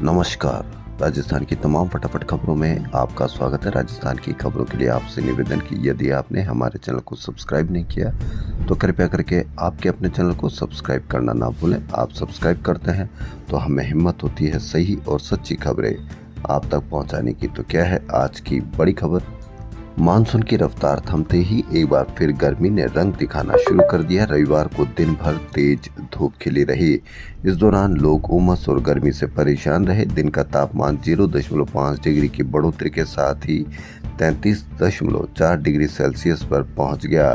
नमस्कार। राजस्थान की तमाम फटाफट खबरों में आपका स्वागत है। राजस्थान की खबरों के लिए आपसे निवेदन कि यदि आपने हमारे चैनल को सब्सक्राइब नहीं किया तो कृपया करके आपके अपने चैनल को सब्सक्राइब करना ना भूलें। आप सब्सक्राइब करते हैं तो हमें हिम्मत होती है सही और सच्ची खबरें आप तक पहुंचाने की। तो क्या है आज की बड़ी खबर? मानसून की रफ्तार थमते ही एक बार फिर गर्मी ने रंग दिखाना शुरू कर दिया। रविवार को दिन भर तेज धूप खिली रही। इस दौरान लोग उमस और गर्मी से परेशान रहे। दिन का तापमान 0.5 डिग्री की बढ़ोतरी के साथ ही 33.4 डिग्री सेल्सियस पर पहुंच गया।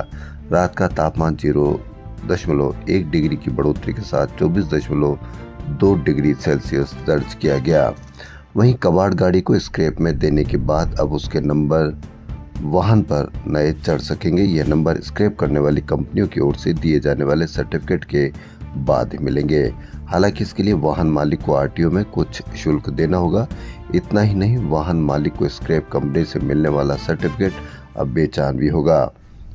रात का तापमान 0.1 डिग्री की बढ़ोतरी के साथ 24.2 डिग्री सेल्सियस दर्ज किया गया। वहीं कबाड़ गाड़ी को स्क्रैप में देने के बाद अब उसके नंबर वाहन पर नए चढ़ सकेंगे। यह नंबर स्क्रैप करने वाली कंपनियों की ओर से दिए जाने वाले सर्टिफिकेट के बाद ही मिलेंगे। हालांकि इसके लिए वाहन मालिक को आरटीओ में कुछ शुल्क देना होगा। इतना ही नहीं, वाहन मालिक को स्क्रैप कंपनी से मिलने वाला सर्टिफिकेट अब बेचान भी होगा।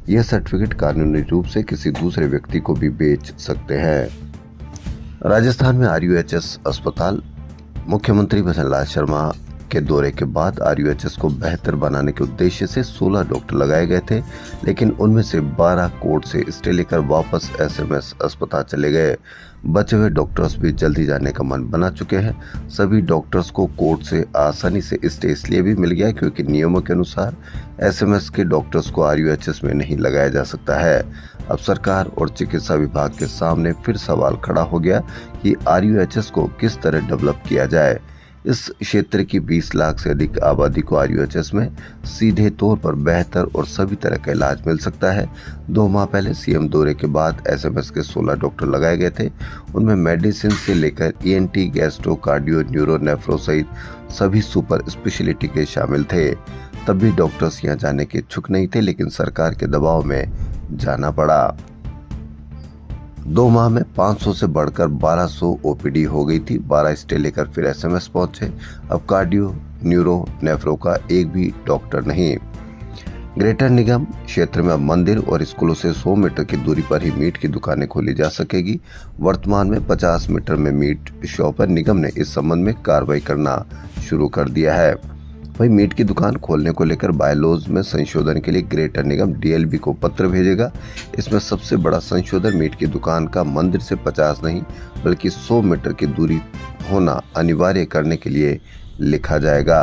यह सर्टिफिकेट कानूनी रूप से किसी दूसरे व्यक्ति को भी बेच सकते हैं। राजस्थान में आरयूएचएस अस्पताल। मुख्यमंत्री भजन लाल शर्मा के दौरे के बाद आरयूएचएस को बेहतर बनाने के उद्देश्य से 16 डॉक्टर लगाए गए थे, लेकिन उनमें से 12 कोर्ट से स्टे लेकर वापस एसएमएस अस्पताल चले गए। बचे हुए डॉक्टर्स भी जल्दी जाने का मन बना चुके हैं। सभी डॉक्टर्स को कोर्ट से आसानी से स्टे इसलिए भी मिल गया क्योंकि नियमों के अनुसार एसएमएस के डॉक्टर्स को आरयूएचएस में नहीं लगाया जा सकता है। अब सरकार और चिकित्सा विभाग के सामने फिर सवाल खड़ा हो गया कि आरयूएचएस को किस तरह डेवलप किया जाए। इस क्षेत्र की 20 लाख से अधिक आबादी को आरयूएचएस में सीधे तौर पर बेहतर और सभी तरह का इलाज मिल सकता है। 2 माह पहले सीएम दौरे के बाद एसएमएस के 16 डॉक्टर लगाए गए थे। उनमें मेडिसिन से लेकर ENT, gastro, cardio, neuro, nephro सहित सभी सुपर स्पेशलिटी के शामिल थे। तब भी डॉक्टर्स यहाँ जाने के इच्छुक नहीं थे, लेकिन सरकार के दबाव में जाना पड़ा। 2 माह में 500 से बढ़कर 1200 ओपीडी हो गई थी। 12 स्टे लेकर फिर एसएमएस पहुंचे। अब कार्डियो, न्यूरो, नेफ्रो का एक भी डॉक्टर नहीं। ग्रेटर निगम क्षेत्र में अब मंदिर और स्कूलों से 100 मीटर की दूरी पर ही मीट की दुकानें खोली जा सकेगी। वर्तमान में 50 मीटर में मीट शॉप है। निगम ने इस संबंध में कार्रवाई करना शुरू कर दिया है। वहीं मीट की दुकान खोलने को लेकर बायलॉज में संशोधन के लिए ग्रेटर निगम डीएलबी को पत्र भेजेगा। इसमें सबसे बड़ा संशोधन मीट की दुकान का मंदिर से 50 नहीं बल्कि 100 मीटर की दूरी होना अनिवार्य करने के लिए लिखा जाएगा।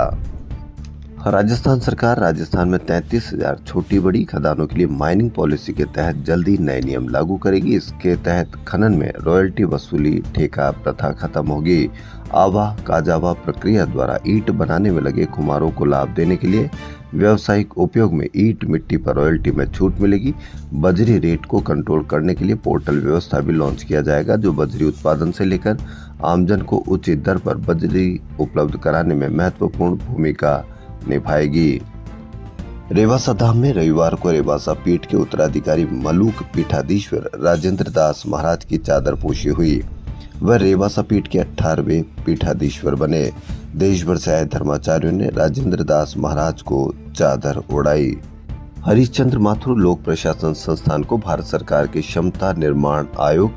राजस्थान में 33,000 छोटी बड़ी खदानों के लिए माइनिंग पॉलिसी के तहत जल्दी नए नियम लागू करेगी। इसके तहत खनन में रॉयल्टी वसूली ठेका प्रथा खत्म होगी। आवा काजावा प्रक्रिया द्वारा ईंट बनाने में लगे कुम्हारों को लाभ देने के लिए व्यावसायिक उपयोग में ईंट मिट्टी पर रॉयल्टी में छूट मिलेगी। बजरी रेट को कंट्रोल करने के लिए पोर्टल व्यवस्था भी लॉन्च किया जाएगा, जो बजरी उत्पादन से लेकर आमजन को उचित दर पर बजरी उपलब्ध कराने में महत्वपूर्ण भूमिका निभाएगी। रेवासा धाम में रविवार को रेवासा पीठ के उत्तराधिकारी मलूक पीठाधीश्वर राजेंद्र दास महाराज की चादर पोशी हुई। वह रेवासा पीठ के 18वें पीठाधीश्वर बने। देश भर से आए धर्माचार्यों ने राजेंद्र दास महाराज को चादर ओढ़ाई। हरिश्चंद्र माथुर लोक प्रशासन संस्थान को भारत सरकार के क्षमता निर्माण आयोग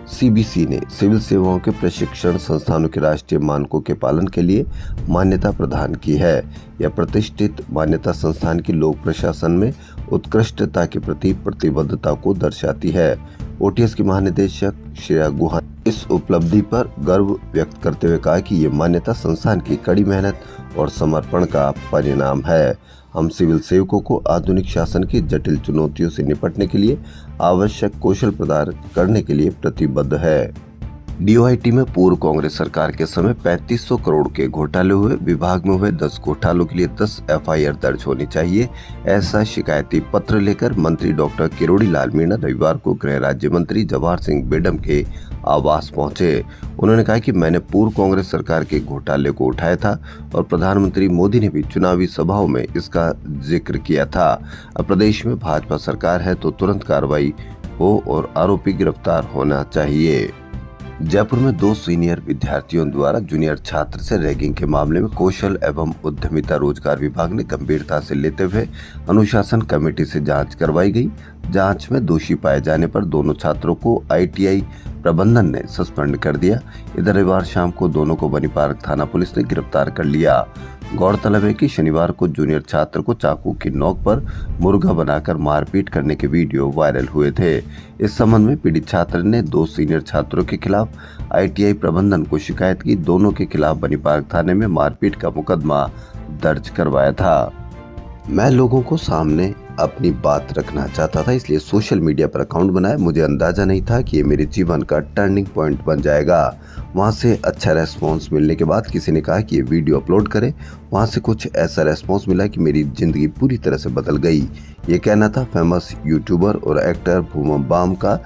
सीबीसी ने सिविल सेवाओं के प्रशिक्षण संस्थानों के राष्ट्रीय मानकों के पालन के लिए मान्यता प्रदान की है। यह प्रतिष्ठित मान्यता संस्थान की लोक प्रशासन में उत्कृष्टता के प्रति प्रतिबद्धता को दर्शाती है। ओटीएस की महानिदेशक श्रेया गुहा इस उपलब्धि पर गर्व व्यक्त करते हुए कहा कि ये मान्यता संस्थान की कड़ी मेहनत और समर्पण का परिणाम है। हम सिविल सेवकों को आधुनिक शासन की जटिल चुनौतियों से निपटने के लिए आवश्यक कौशल प्रदान करने के लिए प्रतिबद्ध है। डीओआईटी में पूर्व कांग्रेस सरकार के समय 3500 करोड़ के घोटाले हुए। विभाग में हुए 10 घोटालों के लिए 10 एफआईआर दर्ज होनी चाहिए। ऐसा शिकायती पत्र लेकर मंत्री डॉक्टर किरोड़ी लाल मीणा रविवार को गृह राज्य मंत्री जवाहर सिंह बेडम के आवास पहुंचे। उन्होंने कहा कि मैंने पूर्व कांग्रेस सरकार के घोटाले को उठाया था और प्रधानमंत्री मोदी ने भी चुनावी सभाओं में इसका जिक्र किया था। अब प्रदेश में भाजपा सरकार है तो तुरंत कार्रवाई हो और आरोपी गिरफ्तार होना चाहिए। जयपुर में 2 सीनियर विद्यार्थियों द्वारा जूनियर छात्र से रैगिंग के मामले में कौशल एवं उद्यमिता रोजगार विभाग ने गंभीरता से लेते हुए अनुशासन कमेटी से जांच करवाई गई। जांच में दोषी पाए जाने पर दोनों छात्रों को आईटीआई प्रबंधन ने सस्पेंड कर दिया। इधर रविवार शाम को दोनों को बनी पार्क थाना पुलिस ने गिरफ्तार कर लिया। गौरतलब है कि शनिवार को जूनियर छात्र को चाकू की नोक पर मुर्गा बनाकर मारपीट करने के वीडियो वायरल हुए थे। इस संबंध में पीड़ित छात्र ने 2 सीनियर छात्रों के खिलाफ ITI प्रबंधन को शिकायत की। दोनों के खिलाफ बनी पार्क थाने में मारपीट का मुकदमा दर्ज करवाया था। मैं लोगों को सामने अपनी बात रखना चाहता था, इसलिए सोशल मीडिया पर अकाउंट बनाया। मुझे अंदाजा नहीं था कि ये मेरे जीवन का टर्निंग पॉइंट बन जाएगा। वहाँ से अच्छा रेस्पॉन्स मिलने के बाद किसी ने कहा कि ये वीडियो अपलोड करें। वहाँ से कुछ ऐसा रेस्पॉन्स मिला कि मेरी जिंदगी पूरी तरह से बदल गई। ये कहना था फेमस यूट्यूबर और एक्टर भूमम बाम का।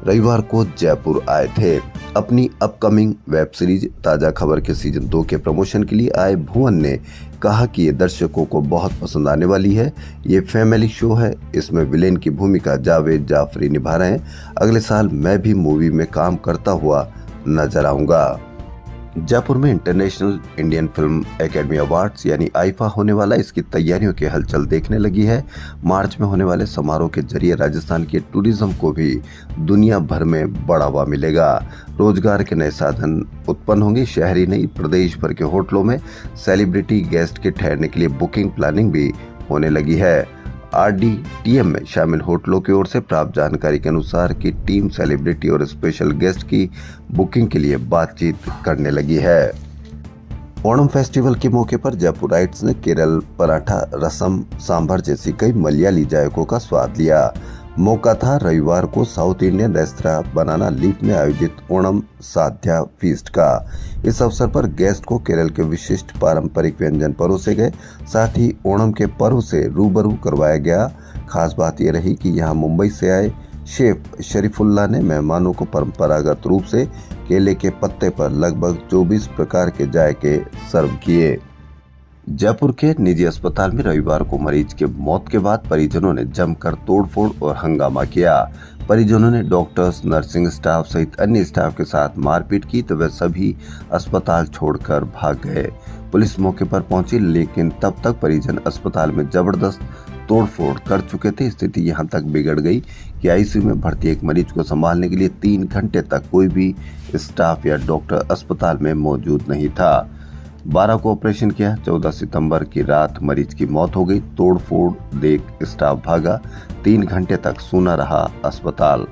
रविवार को जयपुर आए थे। अपनी अपकमिंग वेब सीरीज ताजा खबर के सीजन 2 के प्रमोशन के लिए आए भुवन ने कहा कि ये दर्शकों को बहुत पसंद आने वाली है। ये फैमिली शो है। इसमें विलेन की भूमिका जावेद जाफरी निभा रहे हैं। अगले साल मैं भी मूवी में काम करता हुआ नजर आऊंगा। जयपुर में international Indian film academy awards यानी आईफा होने वाला, इसकी तैयारियों की हलचल देखने लगी है। मार्च में होने वाले समारोह के जरिए राजस्थान के टूरिज्म को भी दुनिया भर में बढ़ावा मिलेगा। रोजगार के नए साधन उत्पन्न होंगे। शहरी नहीं, प्रदेश भर के होटलों में सेलिब्रिटी गेस्ट के ठहरने के लिए बुकिंग प्लानिंग भी होने लगी है। RDTM में शामिल होटलों की ओर से प्राप्त जानकारी के अनुसार कि टीम सेलिब्रिटी और स्पेशल गेस्ट की बुकिंग के लिए बातचीत करने लगी है। ओणम फेस्टिवल के मौके पर जयपुराइट्स ने केरल पराठा, रसम, सांभर जैसी कई मलयाली जायकों का स्वाद लिया। मौका था रविवार को south Indian restaurant banana leaf में आयोजित ओणम साध्या फीस्ट का। इस अवसर पर गेस्ट को केरल के विशिष्ट पारंपरिक व्यंजन परोसे गए। साथ ही ओणम के पर्व से रूबरू करवाया गया। खास बात यह रही कि यहाँ मुंबई से आए शेफ शरीफुल्लाह ने मेहमानों को परंपरागत रूप से केले के पत्ते पर लगभग 24 प्रकार के जायके सर्व किए। जयपुर के निजी अस्पताल में रविवार को मरीज के मौत के बाद परिजनों ने जमकर तोड़फोड़ और हंगामा किया। परिजनों ने डॉक्टर्स, नर्सिंग स्टाफ सहित अन्य स्टाफ के साथ मारपीट की तो वे सभी अस्पताल छोड़कर भाग गए। पुलिस मौके पर पहुंची, लेकिन तब तक परिजन अस्पताल में जबरदस्त तोड़फोड़ कर चुके थे। स्थिति यहां तक बिगड़ गई कि ICU में भर्ती एक मरीज को संभालने के लिए 3 घंटे तक कोई भी स्टाफ या डॉक्टर अस्पताल में मौजूद नहीं था। 12 को ऑपरेशन किया। 14 सितंबर की रात मरीज की मौत हो गई। तोड़फोड़ देख स्टाफ भागा। 3 घंटे तक सूना रहा अस्पताल।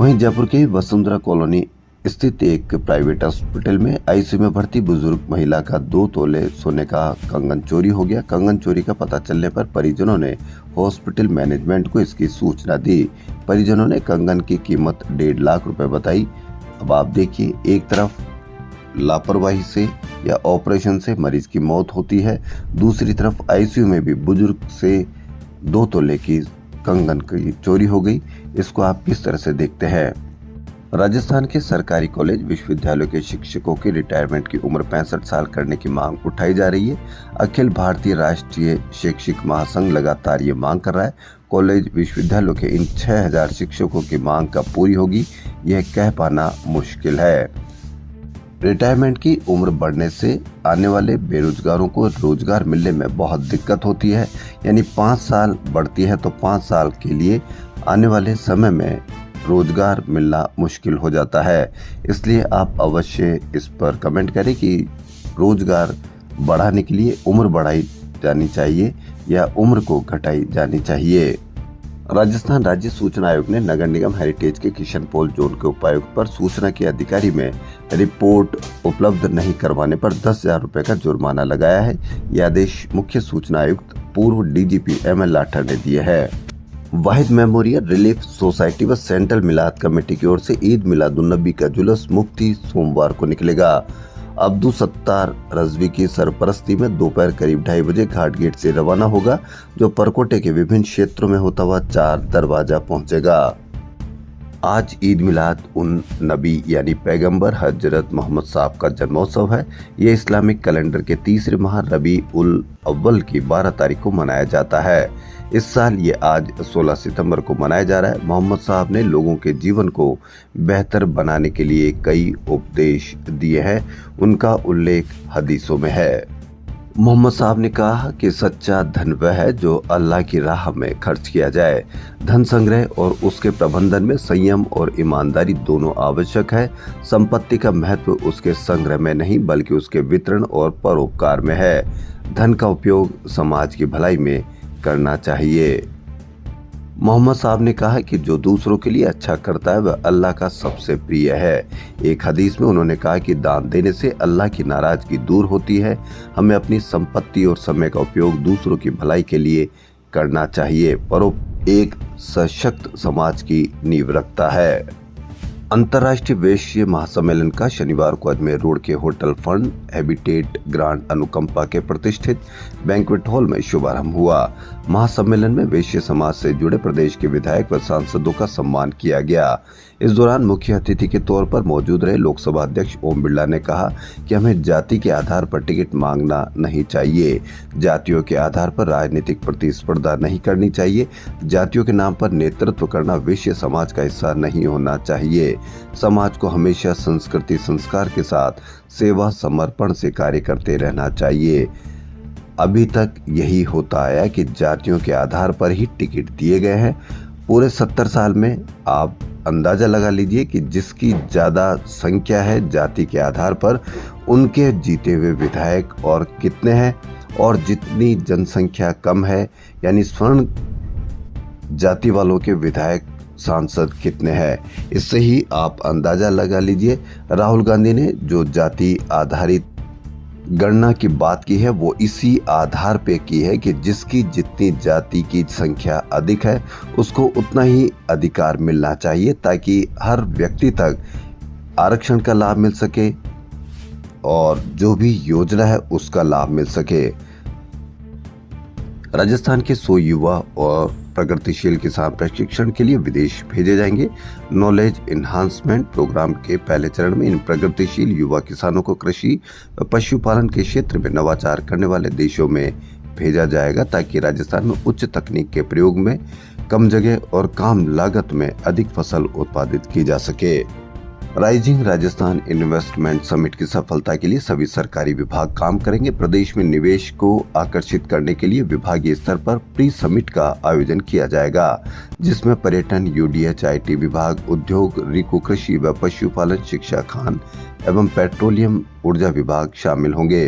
वहीं जयपुर के वसुंधरा कॉलोनी स्थित एक प्राइवेट हॉस्पिटल में ICU में भर्ती बुजुर्ग महिला का 2 तोले सोने का कंगन चोरी हो गया। कंगन चोरी का पता चलने पर परिजनों ने हॉस्पिटल मैनेजमेंट को इसकी सूचना दी। परिजनों ने कंगन की कीमत 1.5 लाख रुपए बताई। अब आप देखिए, एक तरफ लापरवाही से या ऑपरेशन से मरीज की मौत होती है, दूसरी तरफ ICU में भी बुजुर्ग से 2 तोले की कंगन की चोरी हो गई। इसको आप किस तरह से देखते हैं? राजस्थान के सरकारी कॉलेज विश्वविद्यालयों के शिक्षकों की रिटायरमेंट की उम्र 65 साल करने की मांग उठाई जा रही है। अखिल भारतीय राष्ट्रीय शैक्षिक महासंघ लगातार ये मांग कर रहा है। कॉलेज विश्वविद्यालयों के इन 6000 शिक्षकों की मांग कब पूरी होगी, यह कह पाना मुश्किल है। रिटायरमेंट की उम्र बढ़ने से आने वाले बेरोजगारों को रोजगार मिलने में बहुत दिक्कत होती है। यानी 5 साल बढ़ती है तो 5 साल के लिए आने वाले समय में रोजगार मिलना मुश्किल हो जाता है। इसलिए आप अवश्य इस पर कमेंट करें कि रोजगार बढ़ाने के लिए उम्र बढ़ाई जानी चाहिए या उम्र को घटाई जानी चाहिए। राजस्थान राज्य सूचना आयोग ने नगर निगम हेरिटेज के किशनपोल जोन के उपायुक्त पर सूचना के अधिकारी में रिपोर्ट उपलब्ध नहीं करवाने पर 10,000 रुपए का जुर्माना लगाया है। यह आदेश मुख्य सूचना आयुक्त पूर्व DGP ML लाठर ने दिए है। वाहिद मेमोरियल रिलीफ सोसाइटी व सेंट्रल मिलाद कमेटी की ओर से ईद मिलादुन्नबी का जुलूस मुफ्ती सोमवार को निकलेगा। अब्दुल सत्तार रजवी की सरपरस्ती में दोपहर करीब 2:30 बजे घाट गेट से रवाना होगा, जो परकोटे के विभिन्न क्षेत्रों में होता हुआ 4 दरवाजा पहुंचेगा। आज ईद मिलाद उन नबी यानी पैगंबर हजरत मोहम्मद साहब का जन्मोत्सव है। ये इस्लामिक कैलेंडर के तीसरे माह रबी उल अव्वल की 12 तारीख को मनाया जाता है। इस साल ये आज 16 सितंबर को मनाया जा रहा है। मोहम्मद साहब ने लोगों के जीवन को बेहतर बनाने के लिए कई उपदेश दिए हैं। उनका उल्लेख हदीसों में है। मोहम्मद साहब ने कहा कि सच्चा धन वह है जो अल्लाह की राह में खर्च किया जाए। धन संग्रह और उसके प्रबंधन में संयम और ईमानदारी दोनों आवश्यक है। संपत्ति का महत्व उसके संग्रह में नहीं बल्कि उसके वितरण और परोपकार में है। धन का उपयोग समाज की भलाई में करना चाहिए। मोहम्मद साहब ने कहा कि जो दूसरों के लिए अच्छा करता है वह अल्लाह का सबसे प्रिय है। एक हदीस में उन्होंने कहा कि दान देने से अल्लाह की नाराजगी दूर होती है। हमें अपनी संपत्ति और समय का उपयोग दूसरों की भलाई के लिए करना चाहिए। एक सशक्त समाज की नींव रखता है। अंतर्राष्ट्रीय वैश्य महासम्मेलन का शनिवार को अजमेर रोड के होटल फंड हैबिटेट ग्रांड अनुकंपा के प्रतिष्ठित बैंक्वेट हॉल में शुभारंभ हुआ। महासम्मेलन में वैश्य समाज से जुड़े प्रदेश के विधायक व सांसदों का सम्मान किया गया। इस दौरान मुख्य अतिथि के तौर पर मौजूद रहे लोकसभा अध्यक्ष ओम बिरला ने कहा कि हमें जाति के आधार पर टिकट मांगना नहीं चाहिए। जातियों के आधार पर राजनीतिक प्रतिस्पर्धा नहीं करनी चाहिए। जातियों के नाम पर नेतृत्व करना वैश्य समाज का हिस्सा नहीं होना चाहिए। समाज को हमेशा संस्कृति संस्कार के साथ सेवा समर्पण से कार्य करते रहना चाहिए। अभी तक यही होता आया कि जातियों के आधार पर ही टिकट दिए गए हैं। पूरे 70 साल में आप अंदाजा लगा लीजिए कि जिसकी ज्यादा संख्या है जाति के आधार पर उनके जीते हुए विधायक और कितने हैं, और जितनी जनसंख्या कम है यानी स्वर्ण जाति वालों के विधायक सांसद कितने हैं। इससे ही आप अंदाजा लगा लीजिए। राहुल गांधी ने जो जाति आधारित गणना की बात की है वो इसी आधार पे की है कि जिसकी जितनी जाति की संख्या अधिक है उसको उतना ही अधिकार मिलना चाहिए ताकि हर व्यक्ति तक आरक्षण का लाभ मिल सके और जो भी योजना है उसका लाभ मिल सके। राजस्थान के 100 युवा और प्रगतिशील किसान प्रशिक्षण के लिए विदेश भेजे जाएंगे। नॉलेज एनहांसमेंट प्रोग्राम के पहले चरण में इन प्रगतिशील युवा किसानों को कृषि व पशुपालन के क्षेत्र में नवाचार करने वाले देशों में भेजा जाएगा ताकि राजस्थान में उच्च तकनीक के प्रयोग में कम जगह और कम लागत में अधिक फसल उत्पादित की जा सके। राइजिंग राजस्थान इन्वेस्टमेंट समिट की सफलता के लिए सभी सरकारी विभाग काम करेंगे। प्रदेश में निवेश को आकर्षित करने के लिए विभागीय स्तर पर प्री समिट का आयोजन किया जाएगा जिसमें पर्यटन, यूडीएच, आईटी विभाग, उद्योग, रिको, कृषि व पशुपालन, शिक्षा, खान एवं पेट्रोलियम ऊर्जा विभाग शामिल होंगे।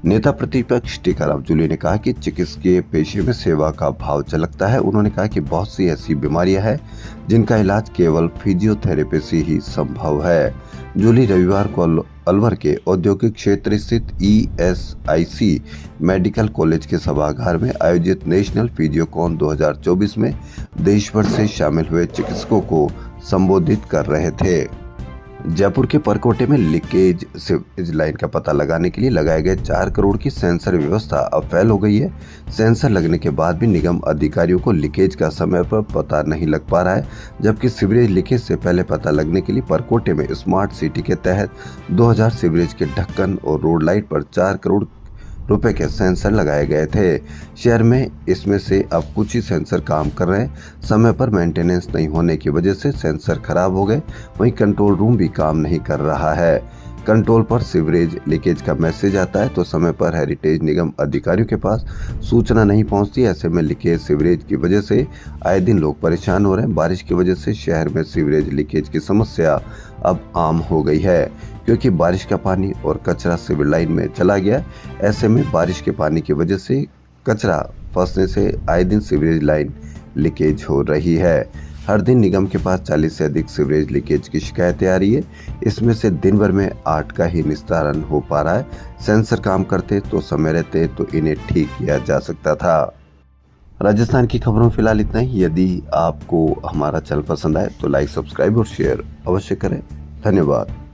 नेता प्रतिपक्ष टीकाराम जूली ने कहा कि चिकित्सकीय पेशे में सेवा का भाव झलकता है। उन्होंने कहा कि बहुत सी ऐसी बीमारियां हैं जिनका इलाज केवल फिजियोथेरेपी से ही संभव है। जूली रविवार को अलवर के औद्योगिक क्षेत्र स्थित ESIC मेडिकल कॉलेज के सभागार में आयोजित नेशनल फिजियोकॉन 2024 में देश भर से शामिल हुए चिकित्सकों को संबोधित कर रहे थे। जयपुर के परकोटे में लीकेज सीवरेज लाइन का पता लगाने के लिए लगाए गए 4 करोड़ की सेंसर व्यवस्था अब फेल हो गई है। सेंसर लगने के बाद भी निगम अधिकारियों को लीकेज का समय पर पता नहीं लग पा रहा है, जबकि सीवरेज लीकेज से पहले पता लगने के लिए परकोटे में स्मार्ट सिटी के तहत 2000 सीवरेज के ढक्कन और रोड लाइट पर 4 करोड़ रुपए के सेंसर लगाए गए थे। शहर में इसमें से अब कुछ ही सेंसर काम कर रहे हैं। समय पर मेंटेनेंस नहीं होने की वजह से सेंसर खराब हो गए। वहीं कंट्रोल रूम भी काम नहीं कर रहा है। कंट्रोल पर सीवरेज लीकेज का मैसेज आता है तो समय पर हेरिटेज निगम अधिकारियों के पास सूचना नहीं पहुंचती। ऐसे में लीकेज सीवरेज की वजह से आए दिन लोग परेशान हो रहे हैं। बारिश की वजह से शहर में सीवरेज लीकेज की समस्या अब आम हो गई है क्योंकि बारिश का पानी और कचरा सीवर लाइन में चला गया। ऐसे में बारिश के पानी की वजह से कचरा फंसने से आए दिन सीवरेज लाइन लीकेज हो रही है। हर दिन निगम के पास 40 से अधिक सीवरेज लीकेज की शिकायतें आ रही है। इसमें से दिन भर में 8 का ही निस्तारण हो पा रहा है। सेंसर काम करते तो समय रहते तो इन्हें ठीक किया जा सकता था। राजस्थान की खबरों में फिलहाल इतना ही। यदि आपको हमारा चैनल पसंद आए तो लाइक, सब्सक्राइब और शेयर अवश्य करें। धन्यवाद।